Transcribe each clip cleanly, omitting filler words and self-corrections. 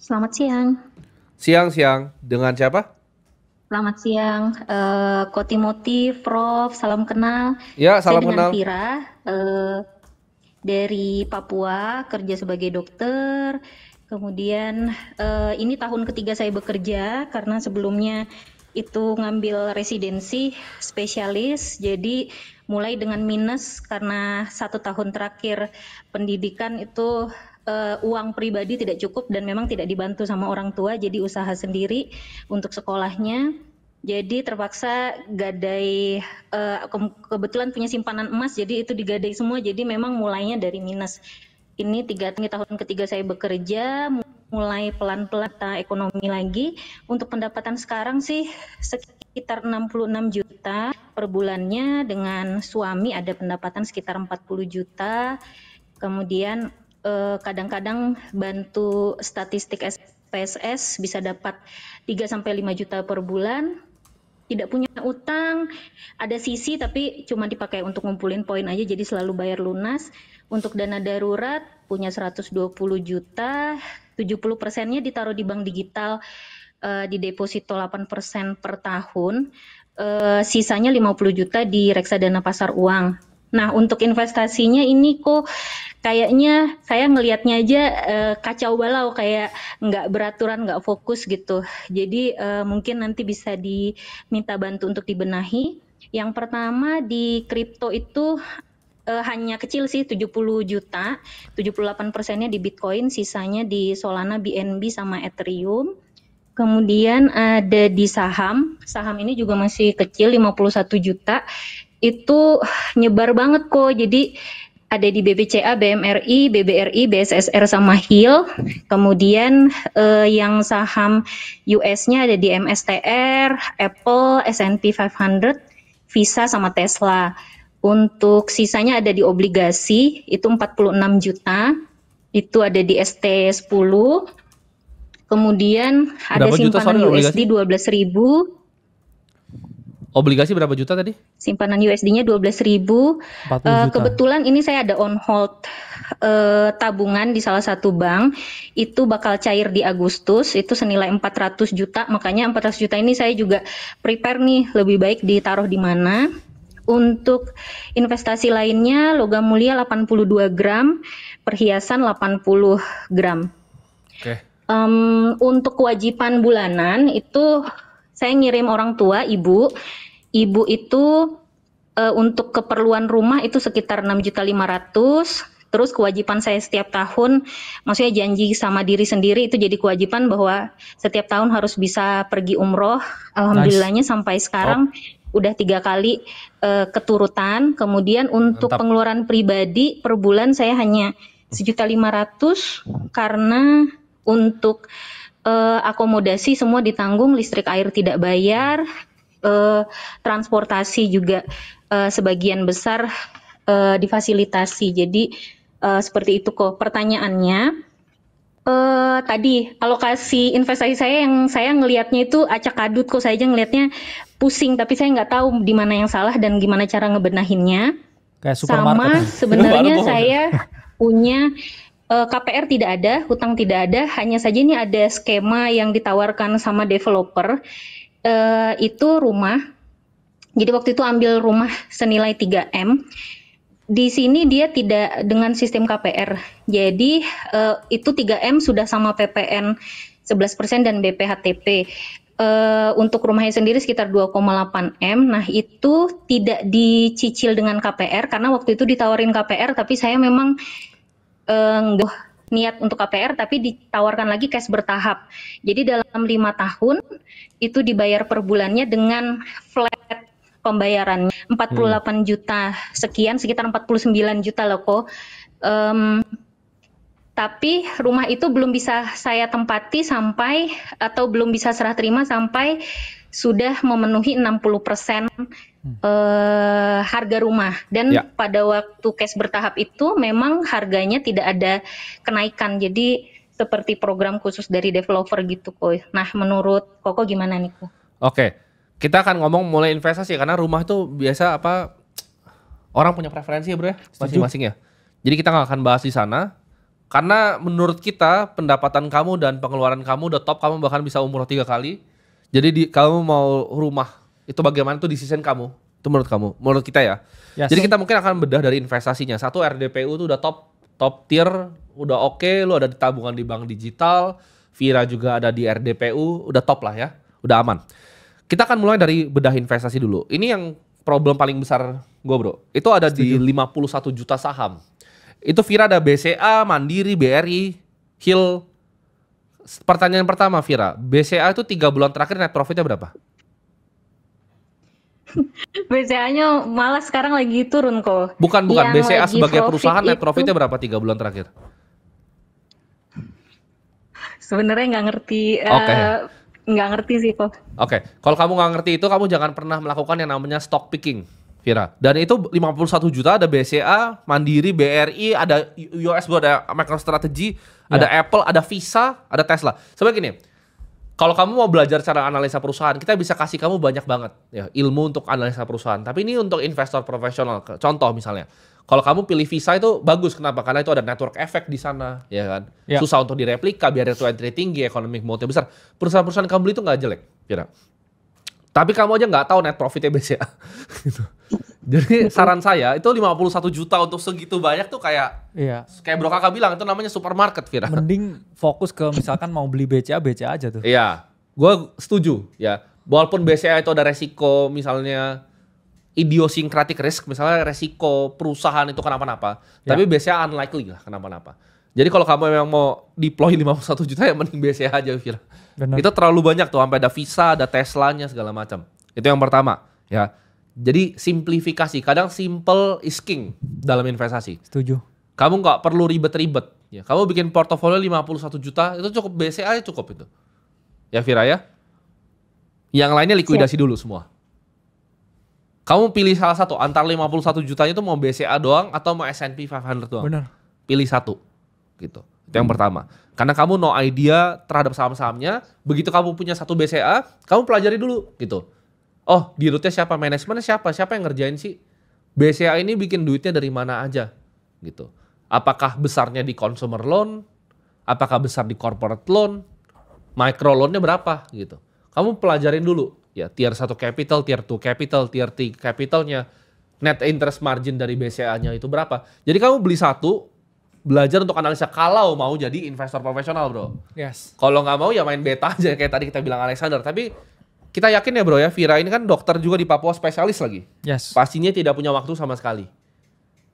Selamat siang. Siang-siang, dengan siapa? Selamat siang, Kotimoti, Prof, salam kenal. Ya, Saya salam dengan kenal. Vira, dari Papua, kerja sebagai dokter. Kemudian ini tahun ketiga saya bekerja karena sebelumnya itu ngambil residensi spesialis. Jadi mulai dengan minus karena 1 tahun terakhir pendidikan itu uang pribadi tidak cukup dan memang tidak dibantu sama orang tua. Jadi usaha sendiri untuk sekolahnya. Jadi terpaksa gadai, kebetulan punya simpanan emas, jadi itu digadai semua. Jadi memang mulainya dari minus. Ini tahun ketiga saya bekerja, mulai pelan-pelan ekonomi lagi. Untuk pendapatan sekarang sih sekitar 66 juta per bulannya, dengan suami ada pendapatan sekitar 40 juta. Kemudian kadang-kadang bantu statistik SPSS bisa dapat 3-5 juta per bulan. Tidak punya utang, ada sisi tapi cuma dipakai untuk ngumpulin poin aja, jadi selalu bayar lunas. Untuk dana darurat punya 120 juta, 70%-nya ditaruh di bank digital, di deposito 8% per tahun, sisanya 50 juta di reksadana pasar uang. Nah, untuk investasinya ini kok kayaknya saya ngelihatnya aja kacau balau, kayak nggak beraturan, nggak fokus gitu. Jadi mungkin nanti bisa diminta bantu untuk dibenahi. Yang pertama di kripto itu hanya kecil sih, 70 juta, 78%-nya di Bitcoin, sisanya di Solana, BNB, sama Ethereum. Kemudian ada di saham, saham ini juga masih kecil, 51 juta, itu nyebar banget kok. Jadi ada di BBCA, BMRI, BBRI, BSSR, sama HIL. Kemudian yang saham US-nya ada di MSTR, Apple, S&P 500, Visa, sama Tesla. Untuk sisanya ada di obligasi, itu 46 juta, itu ada di ST10. Kemudian ada Berapa juta, simpanan sorry, USD obligasi? 12.000. Obligasi berapa juta tadi? Simpanan USD-nya 12.000. 40 juta. Kebetulan ini saya ada on hold tabungan di salah satu bank, itu bakal cair di Agustus, itu senilai 400 juta. Makanya 400 juta ini saya juga prepare nih, lebih baik ditaruh di mana. Untuk investasi lainnya, logam mulia 82 gram, perhiasan 80 gram. Oke. Untuk kewajiban bulanan itu saya ngirim orang tua, ibu. Ibu itu untuk keperluan rumah itu sekitar 6.500.000. Terus kewajiban saya setiap tahun, maksudnya janji sama diri sendiri, itu jadi kewajiban bahwa setiap tahun harus bisa pergi umroh. Nice. Alhamdulillahnya sampai Top. sekarang udah 3 kali keturutan. Kemudian untuk Mantap. pengeluaran pribadi per bulan saya hanya 1.500.000, karena untuk akomodasi semua ditanggung, listrik air tidak bayar, transportasi juga sebagian besar difasilitasi. Jadi seperti itu kok pertanyaannya. Tadi alokasi investasi saya, yang saya ngelihatnya itu acak adut kok, saya aja ngelihatnya pusing, tapi saya nggak tahu di mana yang salah dan gimana cara ngebenahinnya. Kayak supermarket. Sama Baru sebenarnya mau. saya punya KPR tidak ada, hutang tidak ada, hanya saja ini ada skema yang ditawarkan sama developer, itu rumah. Jadi waktu itu ambil rumah senilai 3M. Di sini dia tidak dengan sistem KPR. Jadi itu 3M sudah sama PPN 11% dan BPHTP. Untuk rumahnya sendiri sekitar 2,8 M. Nah, itu tidak dicicil dengan KPR karena waktu itu ditawarin KPR, tapi saya memang nggak niat untuk KPR, tapi ditawarkan lagi cash bertahap. Jadi dalam 5 tahun itu dibayar per bulannya dengan flat pembayarannya 48 juta sekian, sekitar 49 juta loh kok. Tapi rumah itu belum bisa saya tempati sampai, atau belum bisa serah terima sampai sudah memenuhi 60% harga rumah. Dan Ya. pada waktu cash bertahap itu memang harganya tidak ada kenaikan. Jadi seperti program khusus dari developer gitu kok. Nah, menurut Koko gimana nih kok? Oke. Kita akan ngomong mulai investasi karena rumah tuh biasa orang punya preferensi ya bro ya, Setuju. masing-masing ya. Jadi kita nggak akan bahas di sana. Karena menurut kita pendapatan kamu dan pengeluaran kamu udah top, kamu bahkan bisa umroh 3 kali. Jadi kamu mau rumah itu bagaimana tuh decision kamu. Itu menurut kamu, menurut kita ya. Yes. Jadi kita mungkin akan bedah dari investasinya. Satu, RDPU tuh udah top tier, udah oke, lu ada di tabungan di bank digital, Vira juga ada di RDPU, udah top lah ya, udah aman. Kita akan mulai dari bedah investasi dulu. Ini yang problem paling besar gue bro, itu ada di 51 juta saham. Itu Vira ada BCA, Mandiri, BRI, Hill. Pertanyaan pertama Vira, BCA itu 3 bulan terakhir net profitnya berapa? BCA-nya malah sekarang lagi turun kok. Bukan, Yang BCA lagi sebagai profit perusahaan net itu profitnya berapa 3 bulan terakhir? sebenarnya nggak ngerti, Oke. nggak ngerti sih kok. Oke, kalau kamu nggak ngerti itu, kamu jangan pernah melakukan yang namanya stock picking, Vira. Dan itu 51 juta, ada BCA, Mandiri, BRI, ada US, ada MicroStrategy, ada Apple, ada Visa, ada Tesla. Sebenarnya gini, kalau kamu mau belajar cara analisa perusahaan, kita bisa kasih kamu banyak banget ya ilmu untuk analisa perusahaan. Tapi ini untuk investor profesional. Contoh misalnya, kalau kamu pilih Visa itu bagus, kenapa? Karena itu ada network effect di sana, ya kan? Ya. Susah untuk direplika, biar itu entry tinggi, economic mode besar. Perusahaan-perusahaan kamu beli itu nggak jelek, Vira. Tapi kamu aja nggak tahu net profitnya BCA. Gitu. Jadi saran saya itu 51 juta untuk segitu banyak tuh kayak Bro Kakak bilang itu namanya supermarket, Vira. Mending fokus ke misalkan mau beli BCA aja tuh. Iya, gue setuju ya. Walaupun BCA itu ada resiko misalnya idiosyncratic risk, misalnya resiko perusahaan itu kenapa-napa. Tapi BCA unlikely lah kenapa-napa. Jadi kalau kamu memang mau deploy 51 juta ya mending BCA aja, Vira. Benar. Itu terlalu banyak tuh, sampai ada Visa, ada Teslanya segala macam. Itu yang pertama, ya. Jadi simplifikasi, kadang simple is king dalam investasi. Setuju. Kamu nggak perlu ribet-ribet. Ya, kamu bikin portofolio 51 juta, itu cukup BCA cukup itu. Ya Vira ya. Yang lainnya likuidasi dulu semua. Kamu pilih salah satu, antara 51 jutanya itu mau BCA doang atau mau S&P 500 doang. Benar. Pilih satu. Gitu. Itu yang pertama. Karena kamu no idea terhadap saham-sahamnya, begitu kamu punya satu BCA, kamu pelajari dulu gitu. Oh, di rootnya siapa, manajemennya siapa yang ngerjain sih? BCA ini bikin duitnya dari mana aja gitu. Apakah besarnya di consumer loan? Apakah besar di corporate loan? Micro loan-nya berapa gitu. Kamu pelajarin dulu ya, tier 1 capital, tier 2 capital, tier 3 capitalnya, net interest margin dari BCA-nya itu berapa. Jadi kamu beli satu, belajar untuk analisa kalau mau jadi investor profesional bro. Yes. Kalau nggak mau ya main beta aja kayak tadi kita bilang Alexander. Tapi kita yakin ya bro ya, Vira ini kan dokter juga di Papua, spesialis lagi. Yes. Pastinya tidak punya waktu sama sekali.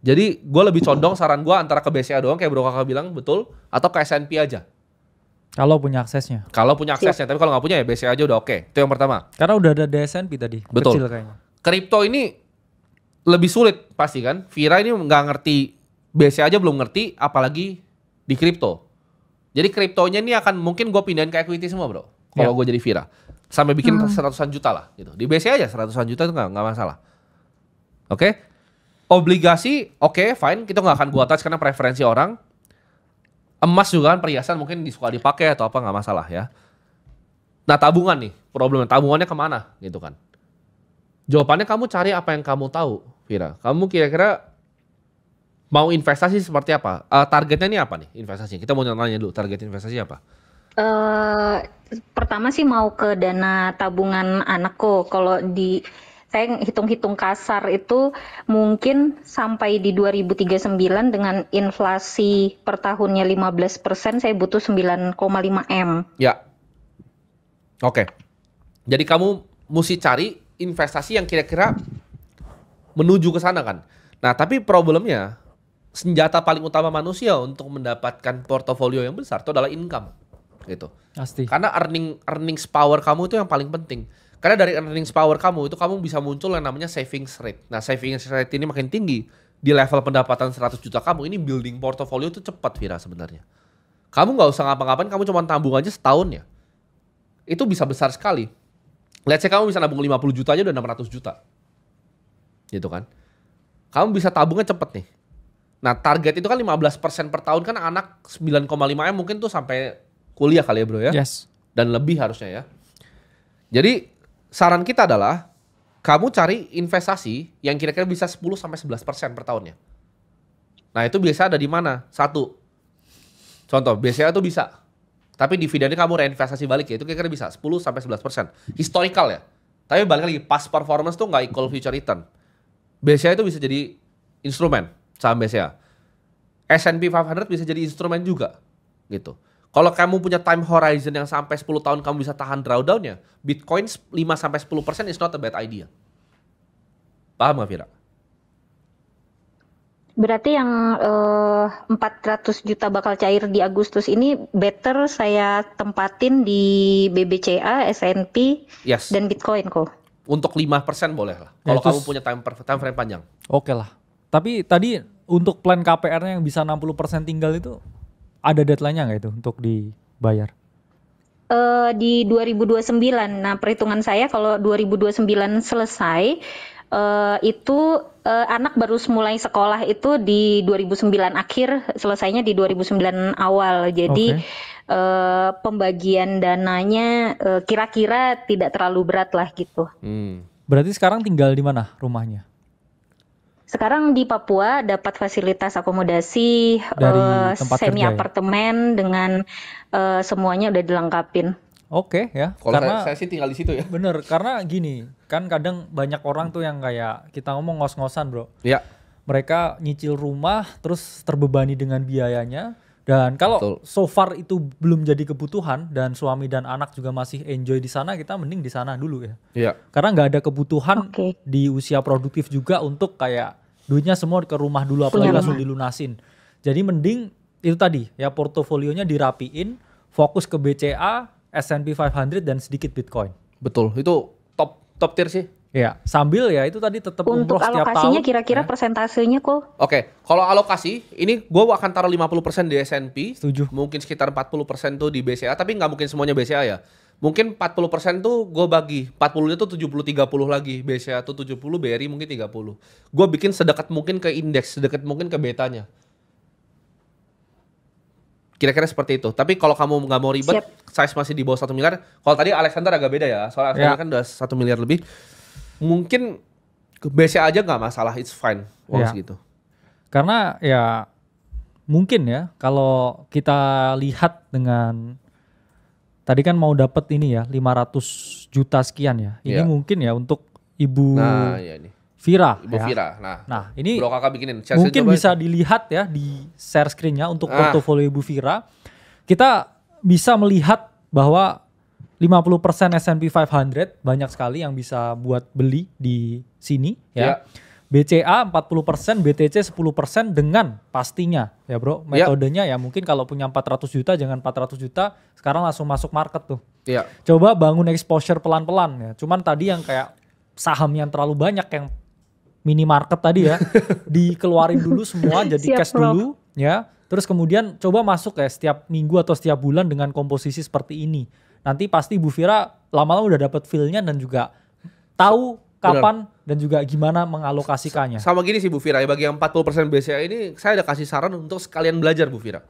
Jadi gue lebih condong saran gue antara ke BCA doang kayak bro kakak bilang betul, atau ke S&P aja. Kalau punya aksesnya. Kalau punya aksesnya, tapi kalau nggak punya ya BCA aja udah oke. Itu yang pertama. Karena udah ada DSNP tadi. Betul. Kecil kayaknya. Kripto ini lebih sulit pasti kan. Vira ini nggak ngerti, BCA aja belum ngerti, apalagi di kripto. Jadi kriptonya ini akan mungkin gue pindahin ke equity semua bro. Kalau gue jadi Vira. Sampai bikin seratusan juta lah gitu. Di BCA aja seratusan juta itu nggak masalah. Oke. Obligasi oke, fine. Kita nggak akan gue touch karena preferensi orang. Emas juga kan perhiasan mungkin suka dipakai atau apa nggak masalah ya. Nah tabungan nih, problemnya tabungannya kemana gitu kan. Jawabannya kamu cari apa yang kamu tahu, Vira. Kamu kira-kira mau investasi seperti apa? Targetnya ini apa nih investasinya? Kita mau nanya dulu target investasi apa? Pertama sih mau ke dana tabungan anakku. Kalau saya hitung-hitung kasar itu mungkin sampai di 2039 dengan inflasi per tahunnya 15%, saya butuh 9,5 M. Ya. Oke. Jadi kamu mesti cari investasi yang kira-kira menuju ke sana kan. Nah, tapi problemnya senjata paling utama manusia untuk mendapatkan portofolio yang besar itu adalah income gitu. Pasti. Karena earnings power kamu itu yang paling penting. Karena dari earnings power kamu itu kamu bisa muncul yang namanya savings rate. Nah, savings rate ini makin tinggi di level pendapatan 100 juta kamu, ini building portofolio itu cepat Vira sebenarnya. Kamu nggak usah ngapa-ngapain, kamu cuma tabung aja setahun ya. Itu bisa besar sekali. Let's say kamu bisa nabung 50 juta aja udah 600 juta. Gitu kan. Kamu bisa tabungnya cepet nih. Nah, target itu kan 15% per tahun kan anak 9,5 M mungkin tuh sampai kuliah kali ya bro ya. Yes. Dan lebih harusnya ya. Jadi saran kita adalah kamu cari investasi yang kira-kira bisa 10-11% per tahunnya. Nah itu biasa ada di mana? Satu, Contoh, BCA tuh bisa. Tapi dividennya kamu reinvestasi balik ya, itu kira-kira bisa 10-11%. Historical ya. Tapi balik lagi, past performance tuh nggak equal future return. BCA itu bisa jadi instrumen, saham BCA. S&P 500 bisa jadi instrumen juga. Gitu. Kalau kamu punya time horizon yang sampai 10 tahun kamu bisa tahan drawdown-nya, Bitcoin 5-10% is not a bad idea. Paham gak, Vira? Berarti yang 400 juta bakal cair di Agustus ini better saya tempatin di BBCA, S&P, Yes. dan Bitcoin kok. Untuk 5% boleh lah. Ya, Kalau itu kamu punya time frame panjang. Oke lah. Tapi tadi untuk plan KPR-nya yang bisa 60% tinggal itu ada deadline-nya nggak itu untuk dibayar? Di 2029. Nah, perhitungan saya kalau 2029 selesai, itu anak baru mulai sekolah itu di 2009 akhir, selesainya di 2009 awal. Jadi pembagian dananya kira-kira tidak terlalu berat lah gitu. Berarti sekarang tinggal di mana rumahnya? Sekarang di Papua dapat fasilitas akomodasi Dari tempat semi kerja ya? apartemen dengan semuanya udah dilengkapin. Oke ya. Kalau Karena saya sih tinggal di situ ya. bener, karena gini, kan kadang banyak orang tuh yang kayak kita ngomong ngos-ngosan bro. Iya. Mereka nyicil rumah terus terbebani dengan biayanya. Dan kalau Betul. so far itu belum jadi kebutuhan dan suami dan anak juga masih enjoy di sana, kita mending di sana dulu ya. Iya. Karena nggak ada kebutuhan Oke. di usia produktif juga untuk kayak duitnya semua ke rumah dulu apalagi Punya langsung dilunasin. Jadi mending itu tadi ya portofolionya dirapiin, fokus ke BCA, S&P 500 dan sedikit Bitcoin. Betul. Itu top tier sih. Ya, sambil ya itu tadi tetap Untuk umroh setiap tahun. alokasinya kira-kira ya. persentasenya kok. Oke, kalau alokasi, ini gue akan taruh 50% di S&P. Setuju. Mungkin sekitar 40% tuh di BCA, tapi nggak mungkin semuanya BCA ya. Mungkin 40% tuh gue bagi, 40-nya tuh 70-30 lagi. BCA tuh 70, BRI mungkin 30. Gue bikin sedekat mungkin ke indeks, sedekat mungkin ke betanya. Kira-kira seperti itu. Tapi kalau kamu nggak mau ribet, size masih di bawah 1 miliar. Kalau tadi Alexander agak beda ya, soalnya Alexander kan udah 1 miliar lebih. Mungkin ke BCA aja nggak masalah, it's fine uang segitu. Karena ya mungkin ya kalau kita lihat dengan tadi kan mau dapat ini ya 500 juta sekian ya. Ini mungkin ya untuk Ibu Iya nih. Vira. Ibu ya. Vira. Nah ini bro kakak bikinin. mungkin bisa dilihat ya di share screen-nya untuk portofolio Ibu Vira. Kita bisa melihat bahwa 50% S&P 500 banyak sekali yang bisa buat beli di sini ya. BCA 40%, BTC 10% dengan pastinya ya bro. Metodenya ya mungkin kalau punya 400 juta jangan 400 juta sekarang langsung masuk market tuh. Iya. Coba bangun exposure pelan-pelan ya. Cuman tadi yang kayak saham yang terlalu banyak yang minimarket tadi ya dikeluarin dulu semua jadi cash dulu ya. Terus kemudian coba masuk ya setiap minggu atau setiap bulan dengan komposisi seperti ini. Nanti pasti Bu Vira lama-lama udah dapet feel-nya dan juga tahu kapan dan juga gimana mengalokasikannya. Sama gini sih Bu Vira, ya bagi yang 40% BCA ini saya ada kasih saran untuk sekalian belajar Bu Vira.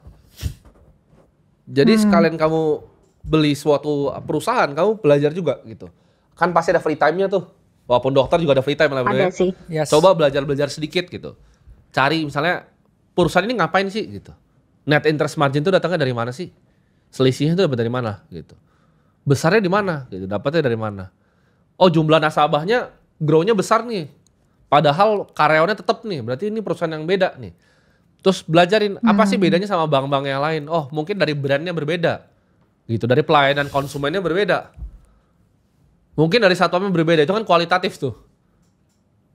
Jadi sekalian kamu beli suatu perusahaan, kamu belajar juga gitu. Kan pasti ada free time-nya tuh. Walaupun dokter juga ada free time lah bro ya. Ada sih. Yes. Coba belajar sedikit gitu. Cari misalnya perusahaan ini ngapain sih gitu. Net interest margin itu datangnya dari mana sih? Selisihnya itu dapat dari mana gitu. Besarnya di mana gitu, dapatnya dari mana? Oh, jumlah nasabahnya grow-nya besar nih. Padahal karyawannya tetap nih, berarti ini perusahaan yang beda nih. Terus belajarin apa sih bedanya sama bank-bank yang lain? Oh, mungkin dari brandnya berbeda. Gitu, dari pelayanan konsumennya berbeda. Mungkin dari satuannya berbeda, itu kan kualitatif tuh.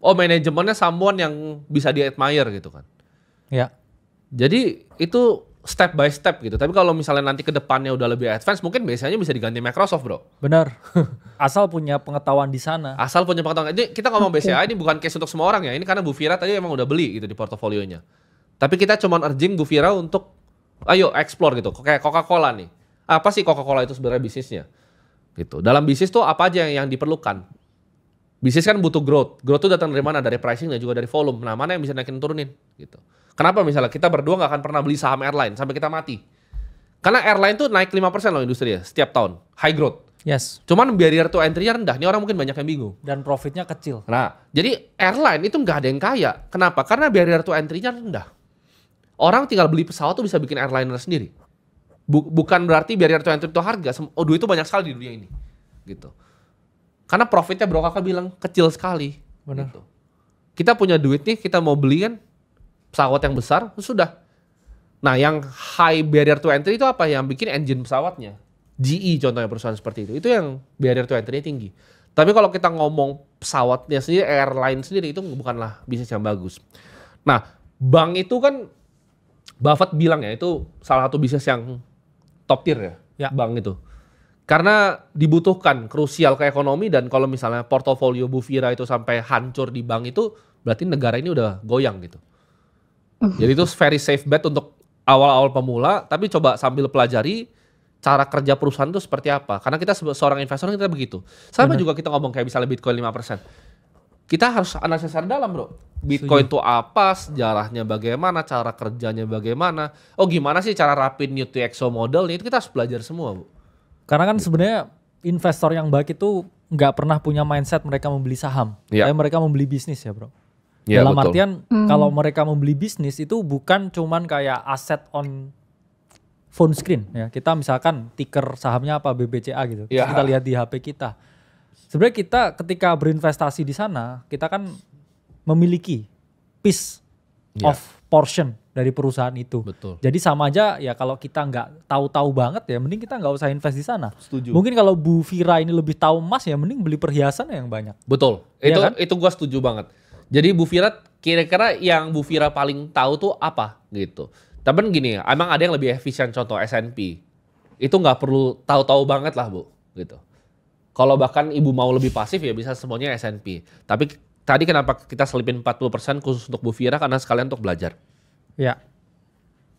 Oh, manajemennya someone yang bisa di-admire gitu kan. Ya. Jadi itu step by step gitu. Tapi kalau misalnya nanti ke depannya udah lebih advance, mungkin biasanya bisa diganti Microsoft, bro. Benar. Asal punya pengetahuan di sana. Asal punya pengetahuan. Ini kita ngomong BCA ini bukan case untuk semua orang ya. Ini karena Bu Vira tadi emang udah beli gitu di portofolionya. Tapi kita cuma urging Bu Vira untuk ayo explore gitu. Kayak Coca-Cola nih. Apa sih Coca-Cola itu sebenarnya bisnisnya? Gitu. Dalam bisnis tuh apa aja yang diperlukan? Bisnis kan butuh growth. Growth itu datang dari mana? Dari pricing dan juga dari volume. Nah, mana yang bisa naikin turunin gitu. Kenapa misalnya kita berdua gak akan pernah beli saham airline sampai kita mati? Karena airline tuh naik 5% loh industri ya setiap tahun. High growth. Yes. Cuman barrier to entry-nya rendah. Ini orang mungkin banyak yang bingung. Dan profitnya kecil. Nah, jadi airline itu nggak ada yang kaya. Kenapa? Karena barrier to entry-nya rendah. Orang tinggal beli pesawat tuh bisa bikin airliner sendiri. Bukan berarti barrier to entry itu harga. Duit itu banyak sekali di dunia ini. Gitu. Karena profitnya bro kakak bilang kecil sekali. Benar. Gitu. Kita punya duit nih, kita mau beli kan pesawat yang besar, sudah. Nah yang high barrier to entry itu apa? Yang bikin engine pesawatnya. GE contohnya perusahaan seperti itu. Itu yang barrier to entry-nya tinggi. Tapi kalau kita ngomong pesawatnya sendiri, airline sendiri, itu bukanlah bisnis yang bagus. Nah bank itu kan Buffett bilang ya, itu salah satu bisnis yang top tier ya, bank itu. Karena dibutuhkan, krusial ke ekonomi, dan kalau misalnya portofolio Bu Fira itu sampai hancur di bank itu, berarti negara ini udah goyang gitu. Jadi itu very safe bet untuk awal-awal pemula, tapi coba sambil pelajari cara kerja perusahaan itu seperti apa. Karena kita seorang investor kita begitu. Sama juga kita ngomong kayak misalnya Bitcoin 5%. Kita harus analisis secara dalam bro. Bitcoin itu apa, sejarahnya bagaimana, cara kerjanya bagaimana. Oh gimana sih cara rapin UTXO modelnya, itu kita harus belajar semua bu. Karena kan sebenarnya investor yang baik itu nggak pernah punya mindset mereka membeli saham. Tapi mereka membeli bisnis ya bro. Ya, dalam betul. artian kalau mereka membeli bisnis itu bukan cuman kayak aset on phone screen ya. Kita misalkan ticker sahamnya apa BBCA gitu. Ya. Kita lihat di HP kita. Sebenarnya kita ketika berinvestasi di sana, kita kan memiliki piece of portion dari perusahaan itu. Betul. Jadi sama aja ya kalau kita nggak tahu-tahu banget ya mending kita nggak usah invest di sana. Setuju. Mungkin kalau Bu Fira ini lebih tahu emas ya mending beli perhiasan yang banyak. Betul. Iya kan? Itu gua setuju banget. Jadi Bu Fira kira-kira yang Bu Fira paling tahu tuh apa gitu. Tapi gini, emang ada yang lebih efisien, contoh S&P. Itu nggak perlu tahu-tahu banget lah Bu gitu. Kalau bahkan ibu mau lebih pasif ya bisa semuanya S&P. Tapi tadi kenapa kita selipin 40% khusus untuk Bu Fira, karena sekalian untuk belajar. Ya.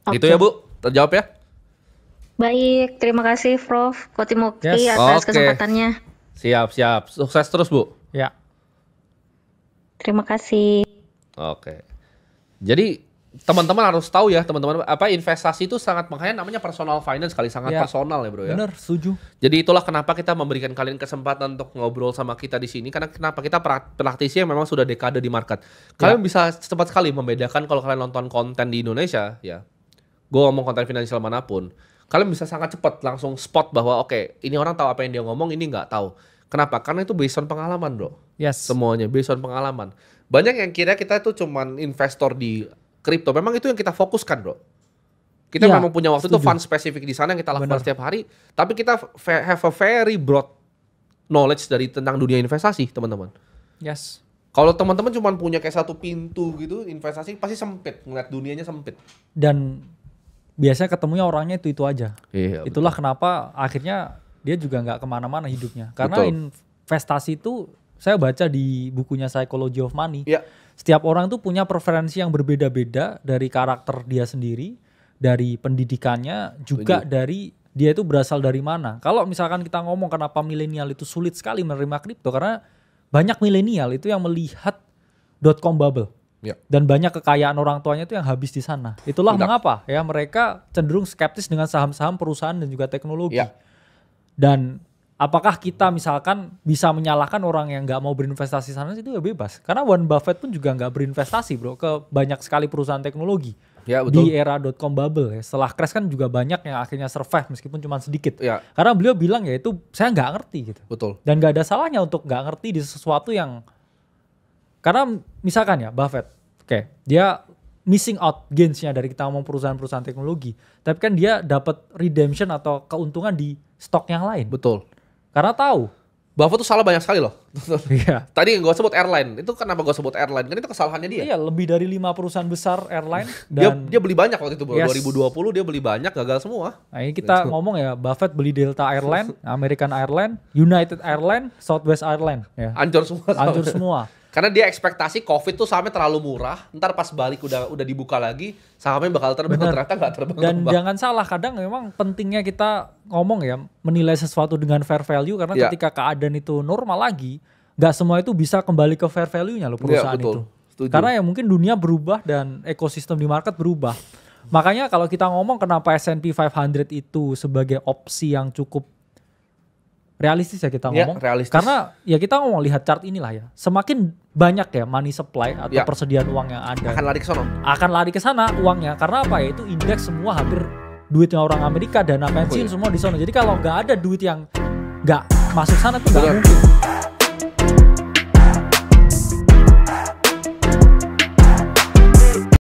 Gitu ya Bu, terjawab ya? Baik, terima kasih Prof. Kotimukti Yes. atas Oke. kesempatannya. Siap. Sukses terus Bu. Ya. Terima kasih. Oke. Jadi teman-teman harus tahu ya teman-teman, apa investasi itu sangat, makanya namanya personal finance kali, sangat Ya. personal ya bro ya. Bener, setuju. Jadi itulah kenapa kita memberikan kalian kesempatan untuk ngobrol sama kita di sini, karena kenapa kita praktisi yang memang sudah dekade di market. Kalian bisa cepat sekali membedakan kalau kalian nonton konten di Indonesia ya. Gue ngomong konten finansial manapun, kalian bisa sangat cepat langsung spot bahwa oke, ini orang tahu apa yang dia ngomong, ini nggak tahu. Kenapa? Karena itu based on pengalaman bro. Yes. Semuanya based on pengalaman. Banyak yang kira kita itu cuman investor di kripto. Memang itu yang kita fokuskan bro. Kita Ya, memang punya waktu itu setuju. fund spesifik di sana yang kita lakukan Benar. setiap hari. Tapi kita have a very broad knowledge dari tentang dunia investasi teman-teman. Yes. Kalau teman-teman cuma punya kayak satu pintu gitu investasi, pasti sempit, ngeliat dunianya sempit. Dan biasanya ketemunya orangnya itu aja. Iya. Itulah kenapa akhirnya dia juga nggak kemana-mana hidupnya. Karena Betul. investasi itu saya baca di bukunya Psychology of Money. Iya. Setiap orang tuh punya preferensi yang berbeda-beda dari karakter dia sendiri, dari pendidikannya, juga dari dia itu berasal dari mana. Kalau misalkan kita ngomong kenapa milenial itu sulit sekali menerima kripto, karena banyak milenial itu yang melihat .com bubble. Ya. Dan banyak kekayaan orang tuanya itu yang habis di sana. Itulah Tidak. mengapa ya mereka cenderung skeptis dengan saham-saham perusahaan dan juga teknologi. Ya. Dan apakah kita misalkan bisa menyalahkan orang yang nggak mau berinvestasi sana, itu ya bebas. Karena Warren Buffett pun juga nggak berinvestasi bro ke banyak sekali perusahaan teknologi. Ya, betul. Di era .com bubble ya. Setelah crash kan juga banyak yang akhirnya survive meskipun cuma sedikit. Ya. Karena beliau bilang ya itu saya nggak ngerti gitu. Betul. Dan nggak ada salahnya untuk nggak ngerti di sesuatu yang, karena misalkan ya Buffett, oke, dia missing out gains-nya dari kita ngomong perusahaan-perusahaan teknologi. Tapi kan dia dapat redemption atau keuntungan di stok yang lain. Betul. Karena tahu. Buffett tuh salah banyak sekali loh. Iya. Tadi gue sebut airline. Itu kenapa gue sebut airline? Kan itu kesalahannya dia. Iya, lebih dari 5 perusahaan besar airline. Dia Dan beli banyak waktu itu bro. Yes. 2020 dia beli banyak, gagal semua. nah ini kita ngomong ya, Buffett beli Delta Airline, American Airline, United Airline, Southwest Airline. Ya. Hancur semua. Hancur semua. Karena dia ekspektasi COVID tuh sahamnya terlalu murah. Ntar pas balik udah dibuka lagi, sahamnya bakal terbang. Bener. Ternyata nggak terbang. Dan jangan salah, kadang memang pentingnya kita ngomong ya, menilai sesuatu dengan fair value, karena Ya. ketika keadaan itu normal lagi, nggak semua itu bisa kembali ke fair value-nya loh perusahaan Ya, betul. itu. Setuju. Karena ya mungkin dunia berubah dan ekosistem di market berubah. Makanya kalau kita ngomong kenapa S&P 500 itu sebagai opsi yang cukup realistis ya kita Ya, ngomong. realistis. Karena ya kita ngomong lihat chart inilah ya. Semakin banyak ya money supply atau Ya. persediaan uang yang ada. akan lari ke sono. Akan lari ke sana uangnya. Karena apa ya? Itu indeks semua hampir duitnya orang Amerika, dana pensiun semua di sana. Jadi kalau nggak ada duit yang nggak masuk sana tuh nggak Benar. mungkin.